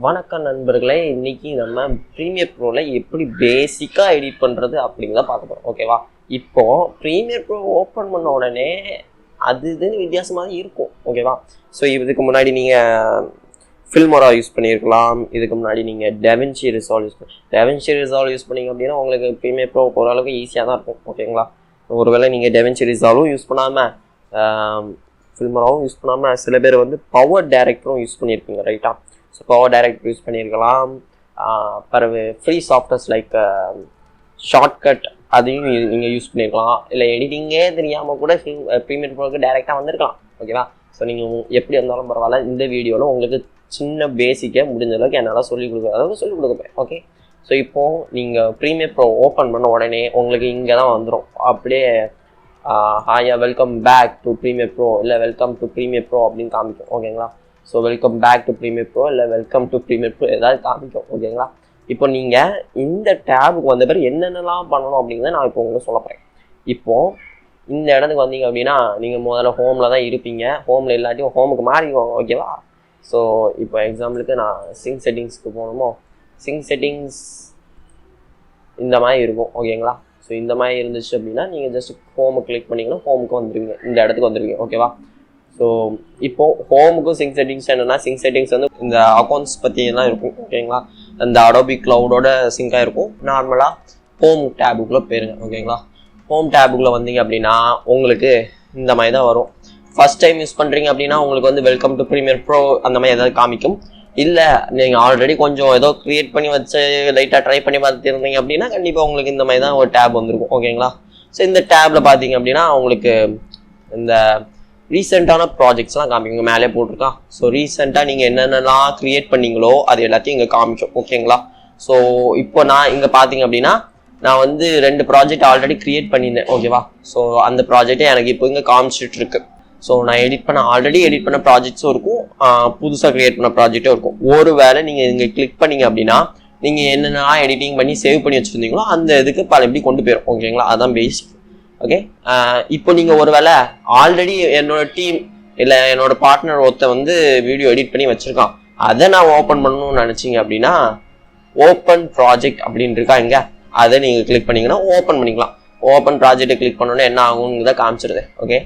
வணக்கம் நண்பர்களே, இன்னைக்கு நம்ம ப்ரீமியர் ப்ரோல எப்படி பேசிக்காக எடிட் பண்ணுறது அப்படிங்கிறத பார்க்க போகிறோம். ஓகேவா? இப்போ ப்ரீமியர் ப்ரோ ஓப்பன் பண்ண உடனே அது இதுன்னு வித்தியாசமாக இருக்கும். ஓகேவா? ஸோ இதுக்கு முன்னாடி நீங்கள் ஃபில்மோரா யூஸ் பண்ணியிருக்கலாம். இதுக்கு முன்னாடி நீங்கள் டெவின்சி ரிசால்வ் யூஸ் பண்ணீங்க அப்படின்னா உங்களுக்கு ப்ரீமியர் ப்ரோ ஓரளவுக்கு ஈஸியாக தான் இருக்கும். ஓகேங்களா? ஒருவேளை நீங்கள் டெவின்சி ரிசால்வும் யூஸ் பண்ணாமல் ஃபில்மோராவும் யூஸ் பண்ணாமல் சில பேர் வந்து பவர் டைரக்டரும் யூஸ் பண்ணியிருப்பீங்க, ரைட்டா? ஸோ பவர் டைரக்டர் யூஸ் பண்ணியிருக்கலாம். பிறகு ஃப்ரீ சாஃப்ட்வேர்ஸ் லைக் ஷார்ட்கட் அதையும் நீங்கள் யூஸ் பண்ணியிருக்கலாம். இல்லை எடிட்டிங்கே தெரியாமல் கூட ப்ரீமியர் ப்ரோக்கு டைரெக்டாக வந்திருக்கலாம். ஓகேவா? ஸோ நீங்கள் எப்படி இருந்தாலும் பரவாயில்ல, இந்த வீடியோவில் உங்களுக்கு சின்ன பேசிக்கே முடிஞ்ச அளவுக்கு என்னால் சொல்லிக் கொடுப்பேன். ஓகே? ஸோ இப்போது நீங்கள் ப்ரீமியர் ப்ரோ ஓப்பன் பண்ண உடனே உங்களுக்கு இங்கே தான் வந்துடும். அப்படியே ஹாயா welcome back to Premiere Pro இல்லை வெல்கம் டு ப்ரீமியர் ப்ரோ அப்படின்னு காமிக்கும். ஓகேங்களா? So welcome back to Premiere Pro இல்லை வெல்கம் டு ப்ரீமியர் ப்ரோ ஏதாவது காமிக்கும். ஓகேங்களா? இப்போ நீங்கள் இந்த டேபுக்கு வந்த பிறகு என்னென்னலாம் பண்ணணும் அப்படிங்கிறத நான் இப்போ உங்களுக்கு சொல்ல போகிறேன். இப்போது இந்த இடத்துக்கு வந்தீங்க அப்படின்னா நீங்கள் முதல்ல ஹோமில் தான் இருப்பீங்க. ஹோமில் இல்லாட்டியும் ஹோமுக்கு மாறிக்குவாங்க. ஓகேவா? ஸோ இப்போ எக்ஸாம்பிளுக்கு நான் சிங்க் செட்டிங்ஸ்க்கு போகணுமோ, சிங்க் செட்டிங்ஸ் இந்த மாதிரி இருக்கும். ஓகேங்களா? ஸோ இந்த மாதிரி இருந்துச்சு அப்படின்னா நீங்கள் ஜஸ்ட் ஹோமை கிளிக் பண்ணிங்கன்னா ஹோமுக்கு வந்துடுவீங்க, இந்த இடத்துக்கு வந்துடுவீங்க. ஓகேவா? ஸோ இப்போது ஹோமுக்கும் சிங்க் செட்டிங்ஸ் என்னென்னா, சிங்க் செட்டிங்ஸ் வந்து இந்த அக்கௌண்ட்ஸ் பற்றியெல்லாம் இருக்கும். ஓகேங்களா? அந்த அடோபி க்ளவுடோட சிங்காக இருக்கும். நார்மலாக ஹோம் டேபுக்குள்ளே போயிருங்க. ஓகேங்களா? ஹோம் டேபுக்குள்ளே வந்தீங்க அப்படின்னா உங்களுக்கு இந்த மாதிரி தான் வரும். ஃபர்ஸ்ட் டைம் யூஸ் பண்ணுறீங்க அப்படின்னா உங்களுக்கு வந்து வெல்கம் டு ப்ரீமியர் ப்ரோ அந்த மாதிரி ஏதாவது காமிக்கும். இல்லை நீங்கள் ஆல்ரெடி கொஞ்சம் ஏதோ க்ரியேட் பண்ணி வச்சு லைட்டாக ட்ரை பண்ணி பார்த்துருந்தீங்க அப்படின்னா கண்டிப்பாக உங்களுக்கு இந்த மாதிரி தான் ஒரு டேப் வந்துருக்கும். ஓகேங்களா? ஸோ இந்த டேப்பில் பார்த்தீங்க அப்படின்னா உங்களுக்கு இந்த ரீசெண்டான ப்ராஜெக்ட்ஸ்லாம் காமிக்குங்க, மேலே போட்டிருக்கா. ஸோ ரீசெண்டாக நீங்கள் என்னென்னலாம் க்ரியேட் பண்ணீங்களோ அது எல்லாத்தையும் இங்கே காமிக்கும். ஓகேங்களா? ஸோ இப்போ நான் இங்கே பார்த்தீங்க அப்படின்னா நான் வந்து 2 ப்ராஜெக்ட் ஆல்ரெடி க்ரியேட் பண்ணியிருந்தேன். ஓகேவா? ஸோ அந்த ப்ராஜெக்டே எனக்கு இப்போ இங்கே காமிச்சிட்டு இருக்கு. ஸோ நான் ஆல்ரெடி எடிட் பண்ண ப்ராஜெக்ட்ஸும் இருக்கும், புதுசாக க்ரியேட் பண்ண ப்ராஜெக்டும் இருக்கும். ஒரு வேளை நீங்கள் இங்கே கிளிக் பண்ணீங்க அப்படின்னா நீங்கள் என்னென்னலாம் எடிட்டிங் பண்ணி சேவ் பண்ணி வச்சுருந்தீங்களோ அந்த இதுக்கு பல எப்படி கொண்டு போயிடும். ஓகேங்களா? அதான் பேசிக். ஓகே, இப்போ நீங்கள் ஒரு வேளை ஆல்ரெடி என்னோட டீம் இல்லை என்னோட பார்ட்னர் ஒருத்த வந்து வீடியோ எடிட் பண்ணி வச்சுருக்கான், அதை நான் ஓப்பன் பண்ணணும்னு நினச்சிங்க அப்படின்னா ஓப்பன் ப்ராஜெக்ட் அப்படின்னு இருக்கா இங்கே, அதை நீங்கள் கிளிக் பண்ணிங்கன்னா ஓப்பன் பண்ணிக்கலாம். ஓப்பன் ப்ராஜெக்டை கிளிக் பண்ணோன்னா என்ன ஆகுங்கிறத காமிச்சிருது. ஓகே,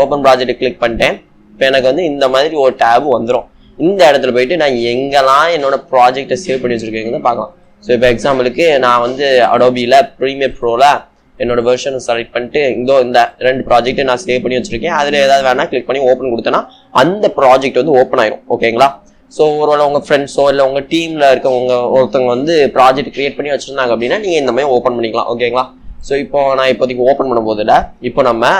ஓப்பன் ப்ராஜெக்டை கிளிக் பண்ணிட்டேன். இப்போ எனக்கு வந்து இந்த மாதிரி ஒரு டேபு வந்துடும். இந்த இடத்துல போயிட்டு நான் எங்கெல்லாம் என்னோட ப்ராஜெக்டை சேவ் பண்ணி வச்சுருக்கேங்கிறத பார்க்கலாம். ஸோ இப்போ எக்ஸாம்பிளுக்கு நான் வந்து அடோபியில் ப்ரீமியர் ப்ரோவில் என்னோட வெர்ஷனை செலக்ட் பண்ணிட்டு இந்த 2 ப்ராஜெக்ட்டை நான் சேவ் பண்ணி வச்சிருக்கேன். அதில் ஏதாவது வேணால் கிளிக் பண்ணி ஓப்பன் கொடுத்தேன்னா அந்த ப்ராஜெக்ட் வந்து ஓப்பன் ஆயிரும். ஓகேங்களா? ஸோ ஒருவேளை உங்கள் ஃப்ரெண்ட்ஸோ இல்லை உங்கள் டீமில் இருக்கவங்க ஒருத்தவங்க வந்து ப்ராஜெக்ட் கிரியேட் பண்ணி வச்சுருந்தாங்க அப்படின்னா நீங்கள் இந்த மாதிரி ஓப்பன் பண்ணிக்கலாம். ஓகேங்களா? ஸோ இப்போ நான் இப்போதைக்கு ஓப்பன் பண்ணும் போதில் இப்போ நம்ம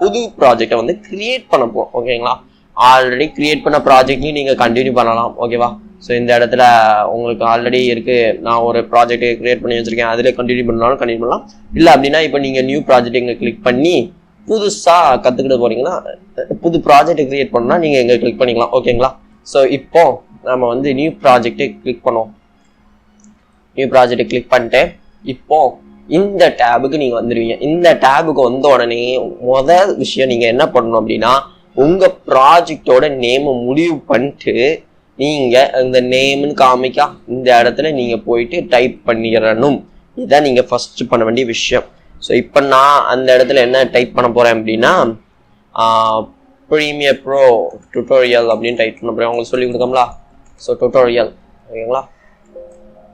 புது ப்ராஜெக்டை வந்து கிரியேட் பண்ண போகிறோம். ஓகேங்களா? ஆல்ரெடி கிரியேட் பண்ண ப்ராஜெக்ட்லையும் நீங்கள் கண்டினியூ பண்ணலாம். ஓகேவா? ஸோ இந்த இடத்துல உங்களுக்கு ஆல்ரெடி இருக்குது, நான் ஒரு ப்ராஜெக்ட் கிரியேட் பண்ணி வச்சுருக்கேன், அதில் கண்டினியூ பண்ணலாம். இல்லை அப்படின்னா இப்போ நீங்கள் நியூ ப்ராஜெக்ட் இங்கே கிளிக் பண்ணி புதுசாக கற்றுக்கிட்டு போகிறீங்கன்னா புது ப்ராஜெக்ட் கிரியேட் பண்ணால் நீங்கள் இங்கே கிளிக் பண்ணிக்கலாம். ஓகேங்களா? ஸோ இப்போ நம்ம வந்து நியூ ப்ராஜெக்டை கிளிக் பண்ணுவோம். நியூ ப்ராஜெக்டை கிளிக் பண்ணிட்டு இப்போது இந்த டேபுக்கு நீங்கள் வந்துடுவீங்க. இந்த டேபுக்கு வந்த உடனே முதல் விஷயம் நீங்கள் என்ன பண்ணணும் அப்படின்னா உங்கள் ப்ராஜெக்டோட நேமை முடிவு பண்ணிட்டு நீங்கள் இந்த நேம்னு காமிக்கா இந்த இடத்துல நீங்கள் போயிட்டு டைப் பண்ணிடணும். இதுதான் நீங்கள் ஃபஸ்ட்டு பண்ண வேண்டிய விஷயம். ஸோ இப்போ நான் அந்த இடத்துல என்ன டைப் பண்ண போகிறேன் அப்படின்னா ப்ரீமியர் ப்ரோ டுட்டோரியல் அப்படின்னு டைப் பண்ண போகிறேன். உங்களுக்கு சொல்லி கொடுக்கோம்ல. So tutorial. ஓகேங்களா?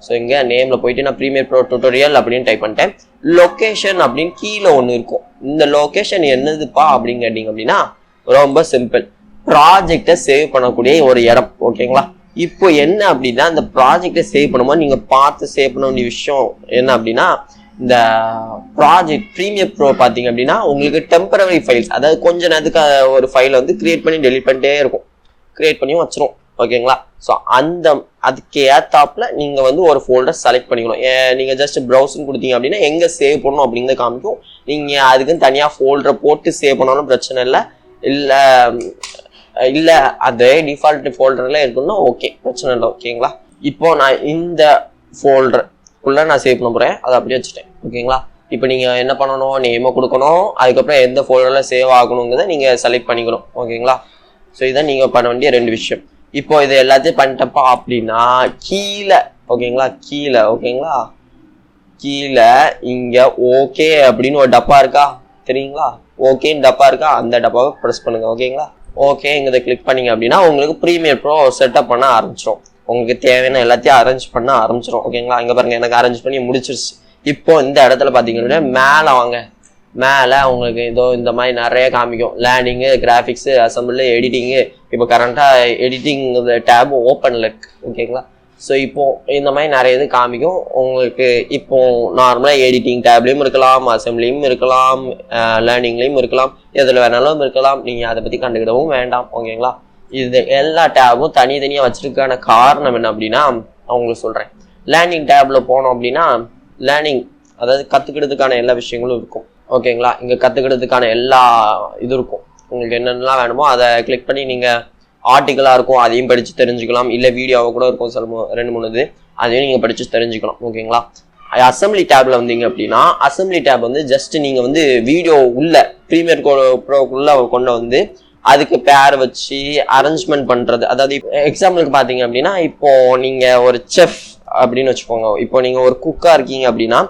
ஸோ இங்கே நேமில் போயிட்டு நான் ப்ரீமியர் ப்ரோ டுட்டோரியல் அப்படின்னு டைப் பண்ணிட்டேன். லொக்கேஷன் அப்படின்னு கீழே ஒன்று இருக்கும். இந்த லொக்கேஷன் என்னதுப்பா அப்படின்னு கேட்டிங்க அப்படின்னா ரொம்ப சிம்பிள், ப்ராஜெக்டை சேவ் பண்ணக்கூடிய ஒரு இடம். ஓகேங்களா? இப்போ என்ன அப்படின்னா இந்த ப்ராஜெக்டை சேவ் பண்ணும்போது நீங்கள் பார்த்து சேவ் பண்ண வேண்டிய விஷயம் என்ன அப்படின்னா இந்த ப்ராஜெக்ட் ப்ரீமியர் ப்ரோ பார்த்தீங்க அப்படின்னா உங்களுக்கு டெம்பரரி ஃபைல்ஸ், அதாவது கொஞ்ச நேரத்துக்கு ஒரு ஃபைலை வந்து கிரியேட் பண்ணி டெலிட் பண்ணிட்டே இருக்கும், கிரியேட் பண்ணியும் வச்சிரும். ஓகேங்களா? ஸோ அதுக்கு ஏத்தாப்புல நீங்கள் வந்து ஒரு ஃபோல்டர் செலக்ட் பண்ணிக்கணும். நீங்கள் ஜஸ்ட் ப்ரௌசர்னு கொடுத்தீங்க அப்படின்னா எங்கே சேவ் பண்ணணும் அப்படிங்கிறத காமிக்கும். நீங்கள் அதுக்குன்னு தனியாக ஃபோல்டரை போட்டு சேவ் பண்ணாலும் பிரச்சனை இல்லை. இல்லை அதே டிஃபால்ட் ஃபோல்டரில் இருக்குன்னா ஓகே, பிரச்சனை இல்லை. ஓகேங்களா? இப்போ நான் இந்த ஃபோல்டருக்குள்ளே நான் சேவ் பண்ண போகிறேன், அதை அப்படியே வச்சுட்டேன். ஓகேங்களா? இப்போ நீங்கள் என்ன பண்ணணும், நேமை கொடுக்கணும், அதுக்கப்புறம் எந்த ஃபோல்டரில் சேவ் ஆகணுங்கிறத நீங்கள் செலக்ட் பண்ணிக்கணும். ஓகேங்களா? ஸோ இதான் நீங்கள் பண்ண வேண்டிய 2 விஷயம். இப்போ இது எல்லாத்தையும் பண்ணிட்டப்பா அப்படின்னா கீழே ஓகேங்களா, கீழே இங்க ஓகே அப்படின்னு ஒரு டப்பா இருக்கா தெரியுங்களா, ஓகேன்னு டப்பா இருக்கா, அந்த டப்பாவை ப்ரெஸ் பண்ணுங்க. ஓகேங்களா, ஓகே இங்க கிளிக் பண்ணீங்க அப்படின்னா உங்களுக்கு ப்ரீமியர் ப்ரோ செட்டப் பண்ண ஆரம்பிச்சிடும். உங்களுக்கு தேவையான எல்லாத்தையும் அரேஞ்ச் பண்ண ஆரம்பிச்சிடும். ஓகேங்களா, இங்க பாருங்க எனக்கு அரேஞ்ச் பண்ணி முடிச்சிருச்சு. இப்போ இந்த இடத்துல பாத்தீங்கன்னா மேலே வாங்க, மேலே உங்களுக்கு இதோ இந்த மாதிரி நிறைய காமிக்கும், லேண்டிங்கு, கிராஃபிக்ஸு, அசம்பிள், எடிட்டிங்கு. இப்போ கரண்டாக எடிட்டிங் டேப் ஓப்பனில் இருக்கு. ஓகேங்களா, ஸோ இப்போ இந்த மாதிரி நிறைய இது காமிக்கும் உங்களுக்கு. இப்போ நார்மலாக எடிட்டிங் டேப்லேயும் இருக்கலாம், அசம்பிளியும் இருக்கலாம், லேர்னிங்லேயும் இருக்கலாம், எதில் வேணாலும் இருக்கலாம். நீங்கள் அதை பற்றி கண்டுக்கிடவும் வேண்டாம். ஓகேங்களா, இது எல்லா டேபும் தனித்தனியாக வச்சிருக்கான காரணம் என்ன அப்படின்னா அவங்களுக்கு சொல்கிறேன். லேர்னிங் டேபில் போனோம் அப்படின்னா லேர்னிங் அதாவது கற்றுக்கிறதுக்கான எல்லா விஷயங்களும் இருக்கும். ஓகேங்களா, இங்கே கற்றுக்கிறதுக்கான எல்லா இது இருக்கும். உங்களுக்கு என்னென்னலாம் வேணுமோ அதை கிளிக் பண்ணி நீங்கள் ஆர்டிக்கலாக இருக்கும் அதையும் படித்து தெரிஞ்சுக்கலாம், இல்லை வீடியோவை கூட இருக்கும் சில 2-3 இது, அதையும் நீங்கள் படித்து தெரிஞ்சுக்கலாம். ஓகேங்களா, அசம்பிளி டேப்ல வந்தீங்க அப்படின்னா அசம்பிளி டேப் வந்து ஜஸ்ட் நீங்கள் வந்து வீடியோ உள்ள ப்ரீமியர் ப்ரோக்குள்ள கொண்டு வந்து அதுக்கு பேர் வச்சு அரேஞ்ச்மெண்ட் பண்ணுறது. அதாவது எக்ஸாம்பிளுக்கு பார்த்தீங்க அப்படின்னா இப்போ நீங்கள் ஒரு செஃப் அப்படின்னு வச்சுக்கோங்க. இப்போ நீங்கள் ஒரு குக்காக இருக்கீங்க அப்படின்னா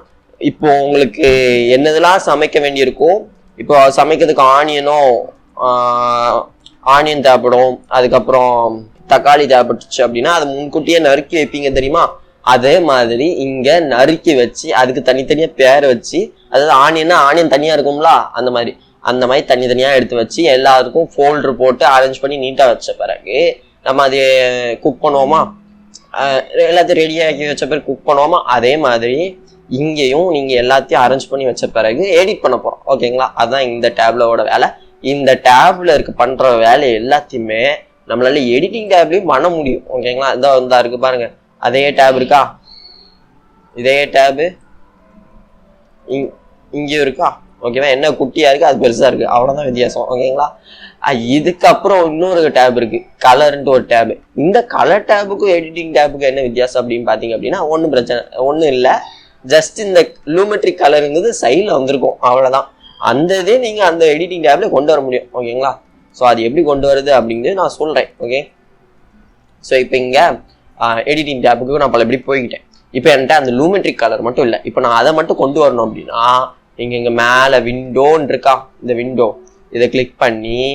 இப்போ உங்களுக்கு என்னதெல்லாம் சமைக்க வேண்டியிருக்கும், இப்போ சமைக்கிறதுக்கு ஆனியன் தேவைப்படும், அதுக்கப்புறம் தக்காளி தேவைப்பட்டுச்சு அப்படின்னா அது முன்கூட்டியே நறுக்கி வைப்பீங்க தெரியுமா, அதே மாதிரி இங்க நறுக்கி வச்சு அதுக்கு தனித்தனியா பேர் வச்சு, அதாவது ஆனியன் தனியா இருக்கும்ல அந்த மாதிரி தனித்தனியா எடுத்து வச்சு எல்லாருக்கும் ஃபோல்டர் போட்டு அரேஞ்ச் பண்ணி நீட்டா வச்ச பிறகு நம்ம அது குக் பண்ணுவோமா, எல்லாத்தையும் ரெடியாக்கி வச்ச பிறகு குக் பண்ணுவோமா, அதே மாதிரி இங்கேயும் நீங்க எல்லாத்தையும் அரேஞ்ச் பண்ணி வச்ச பிறகு எடிட் பண்ண போறோம். ஓகேங்களா, அதுதான் இந்த டேப்லோட வேலை. இந்த டேப்ல பண்ற வேலை எல்லாத்தையுமே நம்மளால எடிட்டிங் டேப்லயும் பண்ண முடியும். ஓகேங்களா, இதா இருக்கு பாருங்க, அதே டேப் இருக்கா, இதே டேபு இங்கேயும் இருக்கா. ஓகேவா, என்ன குட்டியா இருக்கு அது பெருசா இருக்கு, அவ்வளவுதான் வித்தியாசம். ஓகேங்களா, இதுக்கப்புறம் இன்னொரு டேப் இருக்கு, கலர்ன்ட்டு ஒரு டேப். இந்த கலர் டேபுக்கும் எடிட்டிங் டேபுக்கும் என்ன வித்தியாசம் அப்படின்னு பாத்தீங்க அப்படின்னா ஒன்றும் இல்லை, ஜஸ்ட் இந்த லூமெட்ரிக் கலருங்கிறது சைடில் வந்திருக்கும், அவ்வளோதான். அந்த இதே நீங்கள் அந்த எடிட்டிங் டேப்ல கொண்டு வர முடியும். ஓகேங்களா, ஸோ அது எப்படி கொண்டு வருது அப்படிங்கிறது நான் சொல்கிறேன். ஓகே, ஸோ இப்போ இங்கே எடிட்டிங் டேப்புக்கு நான் எப்படி போய்கிட்டேன். இப்போ என்கிட்ட அந்த லூமெட்ரிக் கலர் மட்டும் இல்லை, இப்போ நான் அதை மட்டும் கொண்டு வரணும் அப்படின்னா இங்கே மேலே விண்டோன்னு இருக்கா, இந்த விண்டோ இதை கிளிக் பண்ணி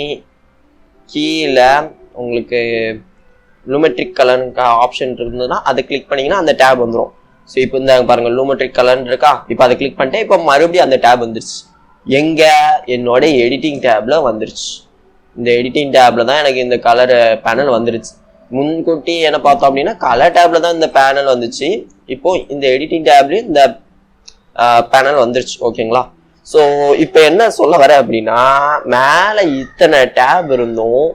கீழே உங்களுக்கு லூமெட்ரிக் கலர் ஆப்ஷன் இருந்ததுன்னா அதை கிளிக் பண்ணிங்கன்னா அந்த டேப் வந்துடும். ஸோ இப்போ இந்த பாருங்க லூமெட்ரிக் கலர்னு இருக்கா, இப்போ அதை கிளிக் பண்ணிட்டேன், இப்போ மறுபடியும் அந்த டேப் வந்துருச்சு. எங்க என்னோட எடிட்டிங் டேப்ல வந்துருச்சு. இந்த எடிட்டிங் டேப்ல தான் எனக்கு இந்த கலர் பேனல் வந்துருச்சு. முன்கூட்டி என்ன பார்த்தோம் அப்படின்னா கலர் டேப்ல தான் இந்த பேனல் வந்துச்சு, இப்போ இந்த எடிட்டிங் டேப்லயும் இந்த பேனல் வந்துருச்சு. ஓகேங்களா, ஸோ இப்போ என்ன சொல்ல வர அப்படின்னா மேலே இத்தனை டேப் இருந்தும்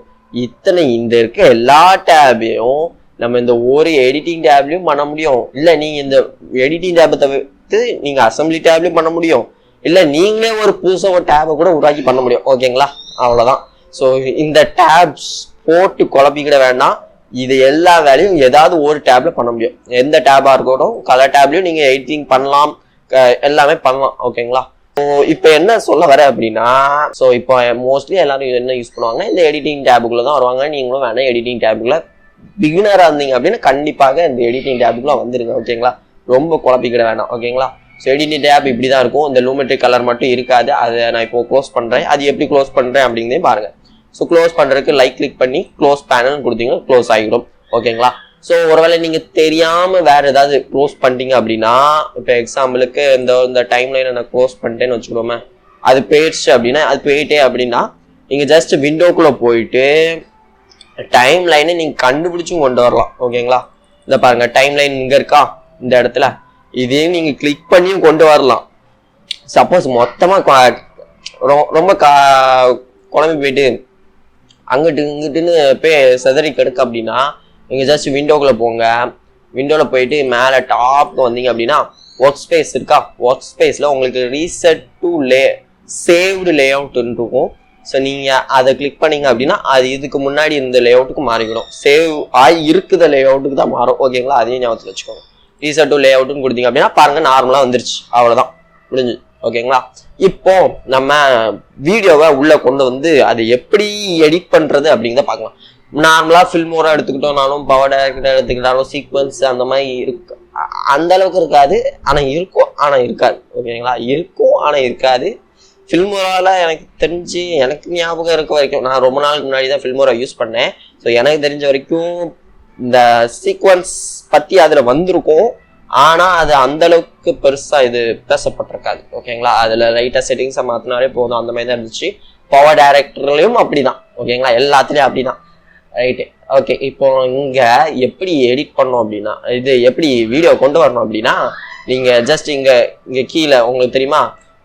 இந்த இருக்க எல்லா டேபையும் நம்ம இந்த ஒரு எடிட்டிங் டேப்லயும் பண்ண முடியும், இல்லை நீங்க இந்த எடிட்டிங் டேபை தவிர்த்து நீங்க அசம்பிளி டேப்லயும் பண்ண முடியும், இல்லை நீங்களே ஒரு புதுசாக ஒரு டேபை கூட உருவாக்கி பண்ண முடியும். ஓகேங்களா, அவ்வளோதான். ஸோ இந்த டேப்ஸ் போட்டு குழப்பிக்கிட வேண்டாம், இது எல்லா வேலையும் ஏதாவது ஒரு டேப்ல பண்ண முடியும். எந்த டேபா இருக்கட்டும், கலர் டேப்லயும் நீங்க எடிட்டிங் பண்ணலாம், எல்லாமே பண்ணலாம். ஓகேங்களா, ஸோ இப்போ என்ன சொல்ல வர அப்படின்னா ஸோ இப்போ மோஸ்ட்லி எல்லாரும் என்ன யூஸ் பண்ணுவாங்க, இந்த எடிட்டிங் டேபுக்குள்ள தான் வருவாங்க. நீங்களும் வேணா எடிட்டிங் டேபுக்குள்ள பிகினரா இருந்தீங்க அப்படின்னா கண்டிப்பாக இந்த எடிட்டிங் டேபுக்குள்ள வந்துருங்க. ஓகேங்களா, ரொம்ப குழப்பிக்கிட வேண்டாம். ஓகேங்களா, ஸோ எடிட்டிங் டேப் இப்படி தான் இருக்கும், இந்த லூமெட்ரிக் கலர் மட்டும் இருக்காது. அதை நான் இப்போ க்ளோஸ் பண்றேன், அது எப்படி க்ளோஸ் பண்றேன் அப்படிங்கிறதே பாருங்க. ஸோ க்ளோஸ் பண்றதுக்கு கிளிக் பண்ணி க்ளோஸ் பேனல் கொடுத்தீங்கன்னா க்ளோஸ் ஆகிடும். ஓகேங்களா, ஸோ ஒருவேளை நீங்க தெரியாம வேற ஏதாவது க்ளோஸ் பண்ணிட்டீங்க அப்படின்னா, இப்போ எக்ஸாம்பிளுக்கு இந்த டைம் லைனை நான் க்ளோஸ் பண்ணிட்டேன்னு வச்சுக்கோமே, அது போயிடுச்சு அப்படின்னா அது போயிட்டே அப்படின்னா நீங்க ஜஸ்ட் விண்டோக்குள்ள போயிட்டு டைம் லைனை நீங்க கண்டுபிடிச்சும் கொண்டு வரலாம். ஓகேங்களா, இந்த பாருங்க டைம் லைன் இங்க இருக்கா, இந்த இடத்துல இதையும் நீங்க கிளிக் பண்ணியும் கொண்டு வரலாம். சப்போஸ் மொத்தமா ரொம்ப குழம்பி போயிட்டு அங்கிட்டு இங்கிட்டுன்னு போய் செதறி கெடுக்க அப்படின்னா நீங்க ஜஸ்ட் விண்டோக்குள்ள போங்க, விண்டோல போயிட்டு மேல டாப்க்கு வந்தீங்க அப்படின்னா ஒர்க் ஸ்பேஸ் இருக்கா, ஒர்க் ஸ்பேஸ்ல உங்களுக்கு ரீசெட் டு சேவ்டு லே அவுட்னு இருக்கும். ஸோ நீங்க அதை கிளிக் பண்ணீங்க அப்படின்னா அது இதுக்கு முன்னாடி இந்த லே அவுட்டுக்கு மாறிவிடும், சேவ் ஆகி இருக்குத லே அவுட்டுக்கு தான் மாறும். ஓகேங்களா, அதையும் ஞாபகத்தில் வச்சுக்கோங்க. ரீசெட் டு லே அவுட்னு கொடுத்தீங்க அப்படின்னா பாருங்க நார்மலா வந்துருச்சு, அவ்வளவுதான் முடிஞ்சு. ஓகேங்களா, இப்போ நம்ம வீடியோவை உள்ள கொண்டு வந்து அதை எப்படி எடிட் பண்றது அப்படிங்கிறத பார்க்கலாம். நார்மலா ஃபில்மோரா எடுத்துக்கிட்டோம்னாலும் பவர் டைரக்டர் எடுத்துக்கிட்டாலும் சீக்வன்ஸ் அந்த மாதிரி இருக்கு. அந்த அளவுக்கு இருக்காது, ஆனா இருக்கும், ஆனா இருக்காது. ஓகேங்களா, இருக்கும் ஆனா இருக்காது. ஃபில்மோரால எனக்கு தெரிஞ்சு, எனக்கு ஞாபகம் இருக்க வரைக்கும், நான் ரொம்ப நாளுக்கு முன்னாடி தான் ஃபில்மோரா யூஸ் பண்ணேன். ஸோ எனக்கு தெரிஞ்ச வரைக்கும் இந்த சீக்வன்ஸ் பத்தி அதுல வந்திருக்கும், ஆனா அது அந்த அளவுக்கு பெருசா இது பேசப்பட்டிருக்காது. ஓகேங்களா, அதுல லைட்டா செட்டிங்ஸை மாத்தினாலே போதும், அந்த மாதிரி தான் இருந்துச்சு. பவர் டைரக்டர்லயும் அப்படிதான். ஓகேங்களா, எல்லாத்துலயும் அப்படிதான். Right, okay. இப்போ இங்க எப்படி எடிட் பண்ணோம் அப்படின்னா, இது எப்படி வீடியோ கொண்டு வரணும் அப்படின்னா, நீங்க ஜஸ்ட் இங்க கீழே உங்களுக்கு தெரியுமா,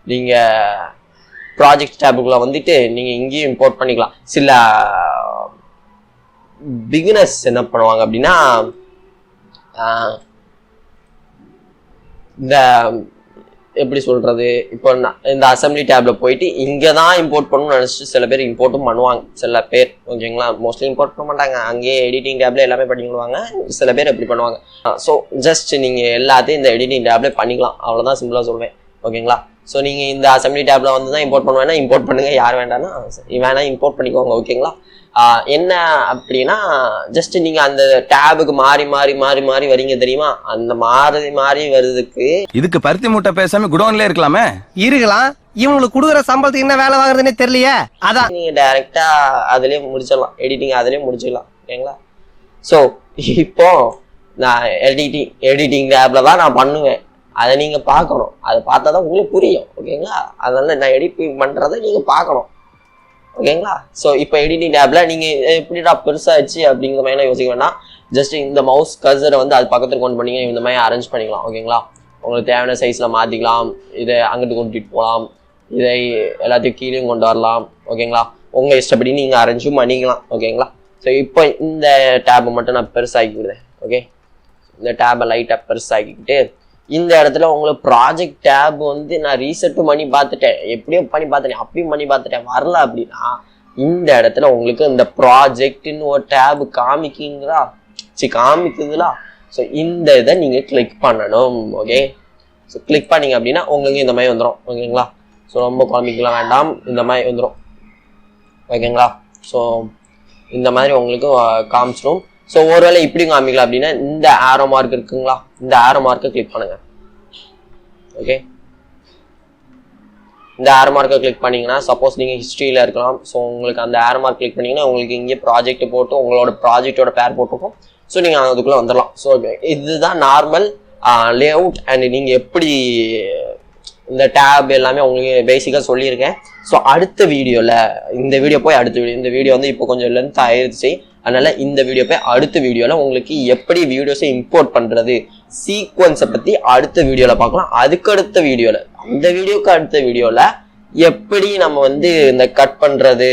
நீங்க ப்ராஜெக்ட் டேபுக்குள்ள வந்துட்டு நீங்க இங்கேயும் இம்போர்ட் பண்ணிக்கலாம். சில பிகினர்ஸ் என்ன பண்ணுவாங்க அப்படின்னா, இந்த எப்படி சொல்றது, இப்போ இந்த அசம்பிளி டேப்ல போயிட்டு இங்கதான் இம்போர்ட் பண்ணணும்னு நினைச்சிட்டு சில பேர் இம்போர்ட்டும் பண்ணுவாங்க. சில பேர் ஓகேங்களா, மோஸ்ட்லி இம்போர்ட் பண்ண மாட்டாங்க, அங்கேயே எடிட்டிங் டேப்ல எல்லாமே பண்ணிடுவாங்க. சில பேர் எப்படி பண்ணுவாங்க. ஸோ ஜஸ்ட் நீங்க எல்லாத்தையும் இந்த எடிட்டிங் டேப்ல பண்ணிக்கலாம், அவ்வளவுதான் சிம்பிளா சொல்வேன். ஓகேங்களா, ஸோ நீங்க இந்த அசம்பிளி டேப்ல வந்து தான் இம்போர்ட் பண்ணுவேன்னா இம்போர்ட் பண்ணுங்க, யார் வேண்டாம்னா வேணா இம்போர்ட் பண்ணிக்கோங்க. ஓகேங்களா, என்ன அப்படின்னா ஜஸ்ட் நீங்க அந்த டேபுக்கு மாறி மாறி மாறி மாறி வரீங்க தெரியுமா, அந்த மாறி மாறி வருதுக்கு இதுக்கு பருத்தி மூட்டை பேசாம குடோன்ல இருக்கலாமே. இருக்கலாம், இவங்களுக்கு கொடுக்குற சம்பளத்துக்கு என்ன வேலை வாங்குறதுன்னே தெரியலையே. அதான் நீங்க டைரக்டா அதுலயே முடிச்சிடலாம், எடிட்டிங் அதுலயே முடிச்சிடலாம். ஓகேங்களா, ஸோ இப்போ நான் எடிட்டிங் டேப்ல தான் நான் பண்ணுவேன், அதை நீங்க பார்க்கணும். அதை பார்த்தா தான் உங்களுக்கு புரியும். ஓகேங்களா, அதனால நான் எடிட்டிங் பண்றதை நீங்க பார்க்கணும். ஓகேங்களா, ஸோ இப்போ எடிட்டிங் டேப்ல நீங்க எப்படிடா பெருசாச்சு அப்படிங்கிற மாதிரி யோசிக்க வேண்டாம். ஜஸ்ட் இந்த மவுஸ் கர்சரை வந்து அது பக்கத்துல கொண்டு பண்ணீங்க இந்த மாதிரி அரேஞ்ச் பண்ணிக்கலாம். ஓகேங்களா, உங்களுக்கு தேவையான சைஸ்ல மாத்திக்கலாம், இதை அங்கிட்டு கொண்டுட்டு போகலாம், இதை எல்லாத்தையும் கீழேயும் கொண்டு வரலாம். ஓகேங்களா, உங்க இஷ்டப்படி நீங்க அரேஞ்சும் பண்ணிக்கலாம். ஓகேங்களா, ஸோ இப்போ இந்த டேபை மட்டும் நான் பெருசாக்கிக்கிறேன். ஓகே, இந்த டேபை லைட்டா பெருசாக்கிக்கிட்டு இந்த இடத்துல உங்களுக்கு ப்ராஜெக்ட் டேப் வந்து நான் ரீசெட்டும் பண்ணி பார்த்துட்டேன், எப்படியோ பண்ணி பார்த்துட்டேன், அப்பயும் பண்ணி பார்த்துட்டேன், வரல அப்படின்னா இந்த இடத்துல உங்களுக்கு இந்த ப்ராஜெக்ட்னு ஒரு டேப் காமிக்குதுங்களா. ஸோ இந்த இதை நீங்க கிளிக் பண்ணணும். ஓகே, ஸோ கிளிக் பண்ணீங்க அப்படின்னா உங்களுக்கு இந்த மாதிரி வந்துடும். ஓகேங்களா, ஸோ ரொம்ப காமிக்கலாம் வேண்டாம், இந்த மாதிரி வந்துடும். ஓகேங்களா, ஸோ இந்த மாதிரி உங்களுக்கு காமிச்சிடும். ஸோ ஒருவேளை இப்படி காமிக்கலாம் அப்படின்னா இந்த ஆரோ மார்க் இருக்குங்களா, இந்த ஆரோ மார்க்கை கிளிக் பண்ணுங்க. ஓகே, இந்த ஆரோ மார்க்கை கிளிக் பண்ணீங்கன்னா சப்போஸ் நீங்க ஹிஸ்டரியில இருக்கலாம். ஸோ உங்களுக்கு அந்த ஆரோ மார்க் கிளிக் பண்ணீங்கன்னா உங்களுக்கு இங்கே ப்ராஜெக்ட் போட்டு உங்களோட ப்ராஜெக்டோட பேர் போட்டிருக்கும். ஸோ நீங்க அதுக்குள்ள வந்துடலாம். ஸோ இதுதான் நார்மல் லே அவுட். அண்ட் நீங்க எப்படி இந்த டேப் எல்லாமே உங்களுக்கு பேசிக்கா சொல்லியிருக்கேன். ஸோ அடுத்த வீடியோல இந்த வீடியோ போய் அடுத்த வீடியோ, இந்த வீடியோ வந்து இப்போ கொஞ்சம் லென்த் ஆயிடுச்சு, அதனால இந்த வீடியோ போய் அடுத்த வீடியோல உங்களுக்கு எப்படி வீடியோஸை இம்போர்ட் பண்றது, சீக்வன்ஸை பத்தி அடுத்த வீடியோல பார்க்கலாம். அதுக்கு அடுத்த வீடியோல, அந்த வீடியோக்கு அடுத்த வீடியோல எப்படி நம்ம வந்து இந்த கட் பண்றது,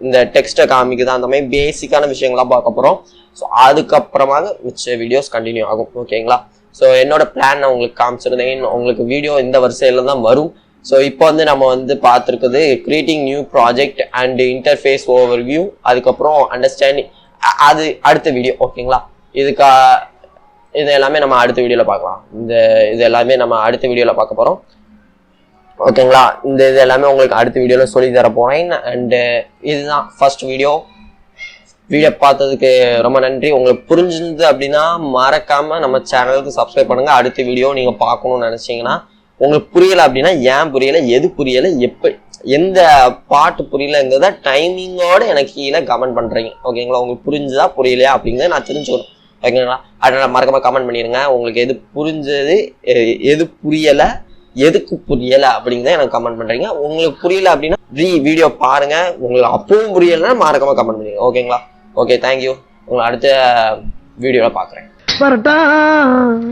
இந்த டெக்ஸ்ட்டை காமிக்குது, அந்த மாதிரி பேசிக்கான விஷயங்கள்லாம் பார்க்க போறோம். ஸோ அதுக்கப்புறமாக மிச்ச வீடியோஸ் கண்டினியூ ஆகும். ஓகேங்களா, ஸோ என்னோட பிளான் நான் உங்களுக்கு காமிச்சிருந்தேன். உங்களுக்கு வீடியோ இந்த வரிசையில தான் வரும். ஸோ இப்போ வந்து நம்ம வந்து பார்த்துருக்குது creating new project and interface overview, அதுக்கப்புறம் அண்டர்ஸ்டாண்டிங், அது அடுத்த வீடியோ. ஓகேங்களா, இது எல்லாமே நம்ம அடுத்த வீடியோல பார்க்கலாம். இது எல்லாமே நம்ம அடுத்த வீடியோல பார்க்க போறோம். ஓகேங்களா, இது எல்லாமே உங்களுக்கு அடுத்த வீடியோல சொல்லி தர போறேன். அண்ட் இதுதான் ஃபர்ஸ்ட் வீடியோ பார்த்ததுக்கு ரொம்ப நன்றி. உங்களுக்கு புரிஞ்சிருந்தது அப்படின்னா மறக்காம நம்ம சேனலுக்கு சப்ஸ்கிரைப் பண்ணுங்க. அடுத்த வீடியோ நீங்க பார்க்கணும்னு நினைச்சீங்கன்னா, உங்களுக்கு புரியல அப்படின்னா ஏன் புரியல, எது புரியல, எப்படி எந்த பாட்டு புரியலங்கிறத டைமிங்கோட எனக்கு கீழே கமெண்ட் பண்றீங்க. ஓகேங்களா, உங்களுக்கு புரிஞ்சுதா புரியலையா அப்படிங்கிறத நான் தெரிஞ்சுக்கணும். ஓகேங்களா, அதனால மறக்காம கமெண்ட் பண்ணிடுங்க. உங்களுக்கு எது புரிஞ்சது, எது புரியல, எதுக்கு புரியல அப்படிங்கிறத எனக்கு கமெண்ட் பண்றீங்க. உங்களுக்கு புரியல அப்படின்னா வீடியோ பாருங்க, உங்களுக்கு அப்பவும் புரியலன்னா மறக்காம கமெண்ட் பண்ணுங்க. ஓகேங்களா, ஓகே, தேங்க்யூ. உங்களை அடுத்த வீடியோல பாக்குறேன்.